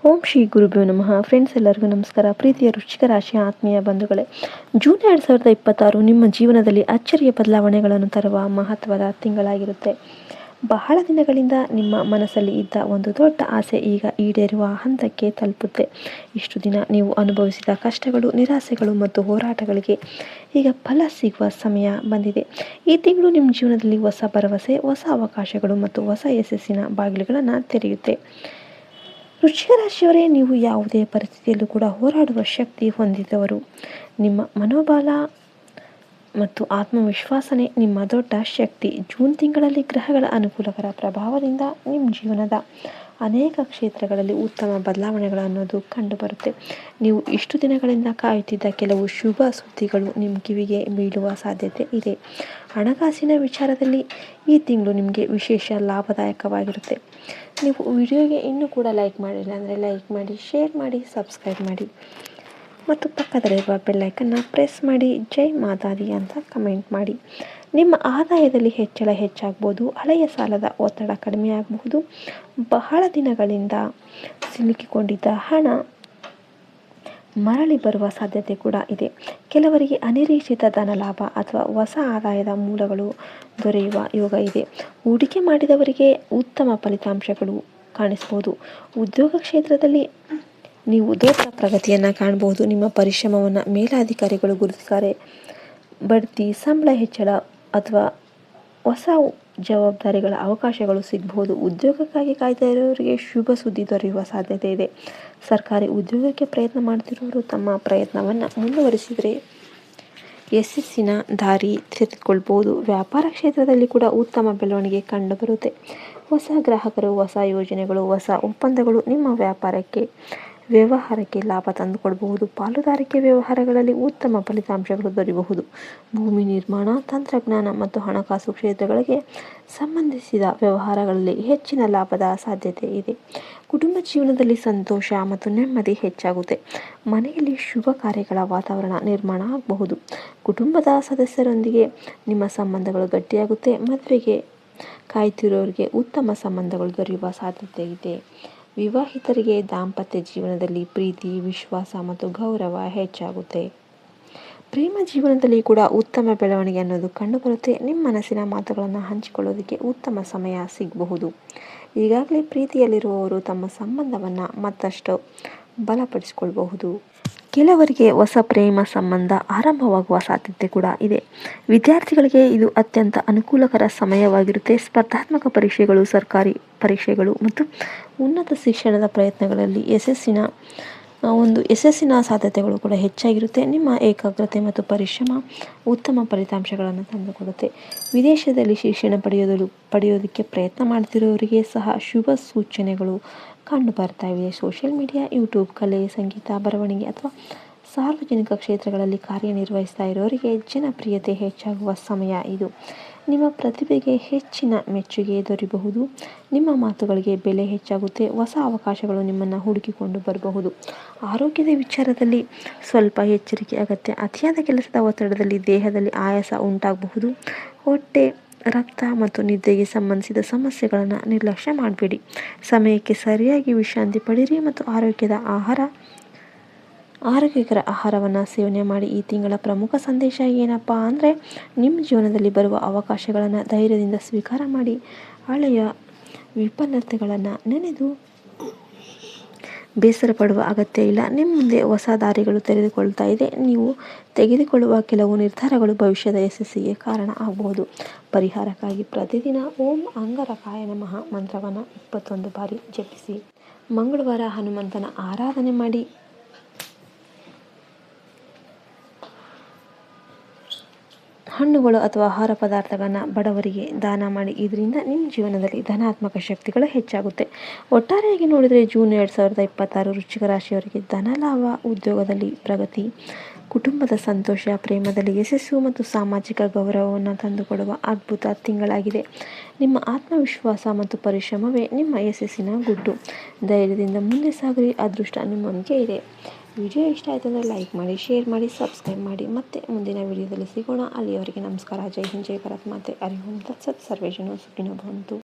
ಓಂ ಶ್ರೀ ಗುರುಭ್ಯೋ ನಮಃ. ಫ್ರೆಂಡ್ಸ್, ಎಲ್ಲರಿಗೂ ನಮಸ್ಕಾರ. ಪ್ರೀತಿಯ ವೃಶ್ಚಿಕ ರಾಶಿಯ ಆತ್ಮೀಯ ಬಂಧುಗಳೇ, ಜೂನ್ 2026 ನಿಮ್ಮ ಜೀವನದಲ್ಲಿ ಅಚ್ಚರಿಯ ಬದಲಾವಣೆಗಳನ್ನು ತರುವ ಮಹತ್ವದ ತಿಂಗಳಾಗಿರುತ್ತೆ. ಬಹಳ ದಿನಗಳಿಂದ ನಿಮ್ಮ ಮನಸ್ಸಲ್ಲಿ ಇದ್ದ ಒಂದು ದೊಡ್ಡ ಆಸೆ ಈಗ ಈಡೇರುವ ಹಂತಕ್ಕೆ ತಲುಪುತ್ತೆ. ಇಷ್ಟು ದಿನ ನೀವು ಅನುಭವಿಸಿದ ಕಷ್ಟಗಳು, ನಿರಾಸೆಗಳು ಮತ್ತು ಹೋರಾಟಗಳಿಗೆ ಈಗ ಫಲ ಸಿಗುವ ಸಮಯ ಬಂದಿದೆ. ಈ ತಿಂಗಳು ನಿಮ್ಮ ಜೀವನದಲ್ಲಿ ಹೊಸ ಭರವಸೆ, ಹೊಸ ಅವಕಾಶಗಳು ಮತ್ತು ಹೊಸ ಯಶಸ್ಸಿನ ಬಾಗಿಲುಗಳನ್ನು ತೆರೆಯುತ್ತೆ. ವೃಶ್ಚಿಕ ರಾಶಿಯವರೇ, ನೀವು ಯಾವುದೇ ಪರಿಸ್ಥಿತಿಯಲ್ಲೂ ಕೂಡ ಹೋರಾಡುವ ಶಕ್ತಿ ಹೊಂದಿದವರು. ನಿಮ್ಮ ಮನೋಬಲ ಮತ್ತು ಆತ್ಮವಿಶ್ವಾಸನೆ ನಿಮ್ಮ ದೊಡ್ಡ ಶಕ್ತಿ. ಜೂನ್ ತಿಂಗಳಲ್ಲಿ ಗ್ರಹಗಳ ಅನುಕೂಲಕರ ಪ್ರಭಾವದಿಂದ ನಿಮ್ಮ ಜೀವನದ ಅನೇಕ ಕ್ಷೇತ್ರಗಳಲ್ಲಿ ಉತ್ತಮ ಬದಲಾವಣೆಗಳು ಅನ್ನೋದು ಕಂಡುಬರುತ್ತೆ. ನೀವು ಇಷ್ಟು ದಿನಗಳಿಂದ ಕಾಯುತ್ತಿದ್ದ ಕೆಲವು ಶುಭ ಸುದ್ದಿಗಳು ನಿಮ್ಮ ಕಿವಿಗೆ ಬೀಳುವ ಸಾಧ್ಯತೆ ಇದೆ. ಹಣಕಾಸಿನ ವಿಚಾರದಲ್ಲಿ ಈ ತಿಂಗಳು ನಿಮಗೆ ವಿಶೇಷ ಲಾಭದಾಯಕವಾಗಿರುತ್ತೆ. ನೀವು ವಿಡಿಯೋಗೆ ಇನ್ನೂ ಕೂಡ ಲೈಕ್ ಮಾಡಿಲ್ಲ ಅಂದರೆ ಲೈಕ್ ಮಾಡಿ, ಶೇರ್ ಮಾಡಿ, ಸಬ್ಸ್ಕ್ರೈಬ್ ಮಾಡಿ ಮತ್ತು ಪಕ್ಕದಲ್ಲಿರುವ ಬೆಲ್ಲೈಕನ್ನ ಪ್ರೆಸ್ ಮಾಡಿ. ಜೈ ಮಾತಾದಿ ಅಂತ ಕಮೆಂಟ್ ಮಾಡಿ. ನಿಮ್ಮ ಆದಾಯದಲ್ಲಿ ಹೆಚ್ಚಾಗ್ಬೋದು. ಹಳೆಯ ಸಾಲದ ಒತ್ತಡ ಕಡಿಮೆ ಆಗಬಹುದು. ಬಹಳ ದಿನಗಳಿಂದ ಸಿಲುಕಿಕೊಂಡಿದ್ದ ಹಣ ಮರಳಿ ಬರುವ ಸಾಧ್ಯತೆ ಕೂಡ ಇದೆ. ಕೆಲವರಿಗೆ ಅನಿರೀಕ್ಷಿತ ಧನಲಾಭ ಅಥವಾ ಹೊಸ ಆದಾಯದ ಮೂಲಗಳು ದೊರೆಯುವ ಯೋಗ ಇದೆ. ಹೂಡಿಕೆ ಮಾಡಿದವರಿಗೆ ಉತ್ತಮ ಫಲಿತಾಂಶಗಳು ಕಾಣಿಸ್ಬೋದು. ಉದ್ಯೋಗ ಕ್ಷೇತ್ರದಲ್ಲಿ ನೀವು ದೊಡ್ಡ ಪ್ರಗತಿಯನ್ನು ಕಾಣಬಹುದು. ನಿಮ್ಮ ಪರಿಶ್ರಮವನ್ನು ಮೇಲಾಧಿಕಾರಿಗಳು ಗುರುತಿಸುತ್ತಾರೆ. ಬಡ್ತಿ, ಸಂಬಳ ಹೆಚ್ಚಳ ಅಥವಾ ಹೊಸ ಜವಾಬ್ದಾರಿಗಳ ಅವಕಾಶಗಳು ಸಿಗಬಹುದು. ಉದ್ಯೋಗಕ್ಕಾಗಿ ಕಾಯ್ತಾ ಇರೋರಿಗೆ ಶುಭ ಸುದ್ದಿ ದೊರೆಯುವ ಸಾಧ್ಯತೆ ಇದೆ. ಸರ್ಕಾರಿ ಉದ್ಯೋಗಕ್ಕೆ ಪ್ರಯತ್ನ ಮಾಡ್ತಿರೋರು ತಮ್ಮ ಪ್ರಯತ್ನವನ್ನು ಮುಂದುವರಿಸಿದರೆ ಯಶಸ್ಸಿನ ದಾರಿ ತೆರೆದುಕೊಳ್ಬೋದು. ವ್ಯಾಪಾರ ಕ್ಷೇತ್ರದಲ್ಲಿ ಕೂಡ ಉತ್ತಮ ಬೆಳವಣಿಗೆ ಕಂಡುಬರುತ್ತೆ. ಹೊಸ ಗ್ರಾಹಕರು, ಹೊಸ ಯೋಜನೆಗಳು, ಹೊಸ ಒಪ್ಪಂದಗಳು ನಿಮ್ಮ ವ್ಯವಹಾರಕ್ಕೆ ಲಾಭ ತಂದುಕೊಡಬಹುದು. ಪಾಲುದಾರಿಕೆ ವ್ಯವಹಾರಗಳಲ್ಲಿ ಉತ್ತಮ ಫಲಿತಾಂಶಗಳು ದೊರೆಯಬಹುದು. ಭೂಮಿ ನಿರ್ಮಾಣ, ತಂತ್ರಜ್ಞಾನ ಮತ್ತು ಹಣಕಾಸು ಕ್ಷೇತ್ರಗಳಿಗೆ ಸಂಬಂಧಿಸಿದ ವ್ಯವಹಾರಗಳಲ್ಲಿ ಹೆಚ್ಚಿನ ಲಾಭದ ಸಾಧ್ಯತೆ ಇದೆ. ಕುಟುಂಬ ಜೀವನದಲ್ಲಿ ಸಂತೋಷ ಮತ್ತು ನೆಮ್ಮದಿ ಹೆಚ್ಚಾಗುತ್ತೆ. ಮನೆಯಲ್ಲಿ ಶುಭ ಕಾರ್ಯಗಳ ವಾತಾವರಣ ನಿರ್ಮಾಣ ಆಗಬಹುದು. ಕುಟುಂಬದ ಸದಸ್ಯರೊಂದಿಗೆ ನಿಮ್ಮ ಸಂಬಂಧಗಳು ಗಟ್ಟಿಯಾಗುತ್ತೆ. ಮದುವೆಗೆ ಕಾಯ್ತಿರೋರಿಗೆ ಉತ್ತಮ ಸಂಬಂಧಗಳು ದೊರೆಯುವ ಸಾಧ್ಯತೆ ಇದೆ. ವಿವಾಹಿತರಿಗೆ ದಾಂಪತ್ಯ ಜೀವನದಲ್ಲಿ ಪ್ರೀತಿ, ವಿಶ್ವಾಸ ಮತ್ತು ಗೌರವ ಹೆಚ್ಚಾಗುತ್ತೆ. ಪ್ರೇಮ ಜೀವನದಲ್ಲಿ ಕೂಡ ಉತ್ತಮ ಬೆಳವಣಿಗೆ ಅನ್ನೋದು ಕಂಡುಬರುತ್ತೆ. ನಿಮ್ಮ ಮನಸ್ಸಿನ ಮಾತುಗಳನ್ನು ಹಂಚಿಕೊಳ್ಳೋದಕ್ಕೆ ಉತ್ತಮ ಸಮಯ ಸಿಗಬಹುದು. ಈಗಾಗಲೇ ಪ್ರೀತಿಯಲ್ಲಿರುವವರು ತಮ್ಮ ಸಂಬಂಧವನ್ನು ಮತ್ತಷ್ಟು ಬಲಪಡಿಸಿಕೊಳ್ಳಬಹುದು. ಕೆಲವರಿಗೆ ಹೊಸ ಪ್ರೇಮ ಸಂಬಂಧ ಆರಂಭವಾಗುವ ಸಾಧ್ಯತೆ ಕೂಡ ಇದೆ. ವಿದ್ಯಾರ್ಥಿಗಳಿಗೆ ಇದು ಅತ್ಯಂತ ಅನುಕೂಲಕರ ಸಮಯವಾಗಿರುತ್ತೆ. ಸ್ಪರ್ಧಾತ್ಮಕ ಪರೀಕ್ಷೆಗಳು, ಸರ್ಕಾರಿ ಪರೀಕ್ಷೆಗಳು ಮತ್ತು ಉನ್ನತ ಶಿಕ್ಷಣದ ಪ್ರಯತ್ನಗಳಲ್ಲಿ ಯಶಸ್ಸಿನ ಸಾಧ್ಯತೆಗಳು ಕೂಡ ಹೆಚ್ಚಾಗಿರುತ್ತೆ. ನಿಮ್ಮ ಏಕಾಗ್ರತೆ ಮತ್ತು ಪರಿಶ್ರಮ ಉತ್ತಮ ಫಲಿತಾಂಶಗಳನ್ನು ತಂದುಕೊಡುತ್ತೆ. ವಿದೇಶದಲ್ಲಿ ಶಿಕ್ಷಣ ಪಡೆಯೋದಕ್ಕೆ ಪ್ರಯತ್ನ ಮಾಡ್ತಿರೋರಿಗೆ ಸಹ ಶುಭ ಸೂಚನೆಗಳು ಕಂಡು ಬರ್ತಾ ಇವೆ. ಸೋಷಿಯಲ್ ಮೀಡಿಯಾ, ಯೂಟ್ಯೂಬ್, ಕಲೆ, ಸಂಗೀತ, ಬರವಣಿಗೆ ಅಥವಾ ಸಾರ್ವಜನಿಕ ಕ್ಷೇತ್ರಗಳಲ್ಲಿ ಕಾರ್ಯನಿರ್ವಹಿಸ್ತಾ ಇರೋರಿಗೆ ಜನಪ್ರಿಯತೆ ಹೆಚ್ಚಾಗುವ ಸಮಯ ಇದು. ನಿಮ್ಮ ಪ್ರತಿಭೆಗೆ ಹೆಚ್ಚಿನ ಮೆಚ್ಚುಗೆ ದೊರೆಯಬಹುದು. ನಿಮ್ಮ ಮಾತುಗಳಿಗೆ ಬೆಲೆ ಹೆಚ್ಚಾಗುತ್ತೆ. ಹೊಸ ಅವಕಾಶಗಳು ನಿಮ್ಮನ್ನು ಹುಡುಕಿಕೊಂಡು ಬರಬಹುದು. ಆರೋಗ್ಯದ ವಿಚಾರದಲ್ಲಿ ಸ್ವಲ್ಪ ಎಚ್ಚರಿಕೆ ಅಗತ್ಯ. ಅತಿಯಾದ ಕೆಲಸದ ಒತ್ತಡದಲ್ಲಿ ದೇಹದಲ್ಲಿ ಆಯಾಸ ಉಂಟಾಗಬಹುದು. ಹೊಟ್ಟೆ, ರಕ್ತ ಮತ್ತು ನಿದ್ದೆಗೆ ಸಂಬಂಧಿಸಿದ ಸಮಸ್ಯೆಗಳನ್ನು ನಿರ್ಲಕ್ಷ್ಯ ಮಾಡಬೇಡಿ. ಸಮಯಕ್ಕೆ ಸರಿಯಾಗಿ ವಿಶ್ರಾಂತಿ ಪಡೆಯಿರಿ ಮತ್ತು ಆರೋಗ್ಯಕರ ಆಹಾರವನ್ನು ಸೇವನೆ ಮಾಡಿ. ಈ ತಿಂಗಳ ಪ್ರಮುಖ ಸಂದೇಶ ಏನಪ್ಪಾ ಅಂದರೆ, ನಿಮ್ಮ ಜೀವನದಲ್ಲಿ ಬರುವ ಅವಕಾಶಗಳನ್ನು ಧೈರ್ಯದಿಂದ ಸ್ವೀಕಾರ ಮಾಡಿ. ಹಳೆಯ ವಿಫಲತೆಗಳನ್ನು ನೆನೆದು ಬೇಸರ ಪಡುವ ಅಗತ್ಯ ಇಲ್ಲ. ನಿಮ್ಮ ಮುಂದೆ ಹೊಸ ದಾರಿಗಳು ತೆರೆದುಕೊಳ್ತಾ ಇದೆ. ನೀವು ತೆಗೆದುಕೊಳ್ಳುವ ಕೆಲವು ನಿರ್ಧಾರಗಳು ಭವಿಷ್ಯದ ಯಶಸ್ಸಿಗೆ ಕಾರಣ ಆಗಬಹುದು. ಪರಿಹಾರಕ್ಕಾಗಿ ಪ್ರತಿದಿನ ಓಂ ಅಂಗರಕಾಯ ನಮಃ ಮಂತ್ರವನ್ನು 21 ಬಾರಿ ಜಪಿಸಿ. ಮಂಗಳವಾರ ಹನುಮಂತನ ಆರಾಧನೆ ಮಾಡಿ. ಹಣ್ಣುಗಳು ಅಥವಾ ಆಹಾರ ಪದಾರ್ಥಗಳನ್ನು ಬಡವರಿಗೆ ದಾನ ಮಾಡಿ. ಇದರಿಂದ ನಿಮ್ಮ ಜೀವನದಲ್ಲಿ ಧನಾತ್ಮಕ ಶಕ್ತಿಗಳು ಹೆಚ್ಚಾಗುತ್ತೆ. ಒಟ್ಟಾರೆಯಾಗಿ ನೋಡಿದರೆ ಜೂನ್ 2026 ವೃಶ್ಚಿಕ ರಾಶಿಯವರಿಗೆ ಧನಲಾಭ, ಉದ್ಯೋಗದಲ್ಲಿ ಪ್ರಗತಿ, ಕುಟುಂಬದ ಸಂತೋಷ, ಪ್ರೇಮದಲ್ಲಿ ಯಶಸ್ಸು ಮತ್ತು ಸಾಮಾಜಿಕ ಗೌರವವನ್ನು ತಂದುಕೊಡುವ ಅದ್ಭುತ ತಿಂಗಳಾಗಿದೆ. ನಿಮ್ಮ ಆತ್ಮವಿಶ್ವಾಸ ಮತ್ತು ಪರಿಶ್ರಮವೇ ನಿಮ್ಮ ಯಶಸ್ಸಿನ ಗುಟ್ಟು. ಧೈರ್ಯದಿಂದ ಮುಂದೆ ಸಾಗಿರಿ. ಅದೃಷ್ಟ ನಿಮ್ಮೊಂದಿಗೆ ಇದೆ. ವಿಡಿಯೋ ಇಷ್ಟ ಆಯಿತು ಅಂದರೆ ಲೈಕ್ ಮಾಡಿ, ಶೇರ್ ಮಾಡಿ, ಸಬ್ಸ್ಕ್ರೈಬ್ ಮಾಡಿ. ಮತ್ತೆ ಮುಂದಿನ ವಿಡಿಯೋದಲ್ಲಿ ಸಿಗೋಣ. ಅಲ್ಲಿಯವರೆಗೆ ನಮಸ್ಕಾರ. ಜೈ ಹಿಂದ್, ಜೈ ಭಾರತ್ ಮಾತೆ. ಹರಿ ಓಂ ತತ್ಸತ್. ಸರ್ವೇ ಜನ ಸುಖಿನೋ ಭವಂತು.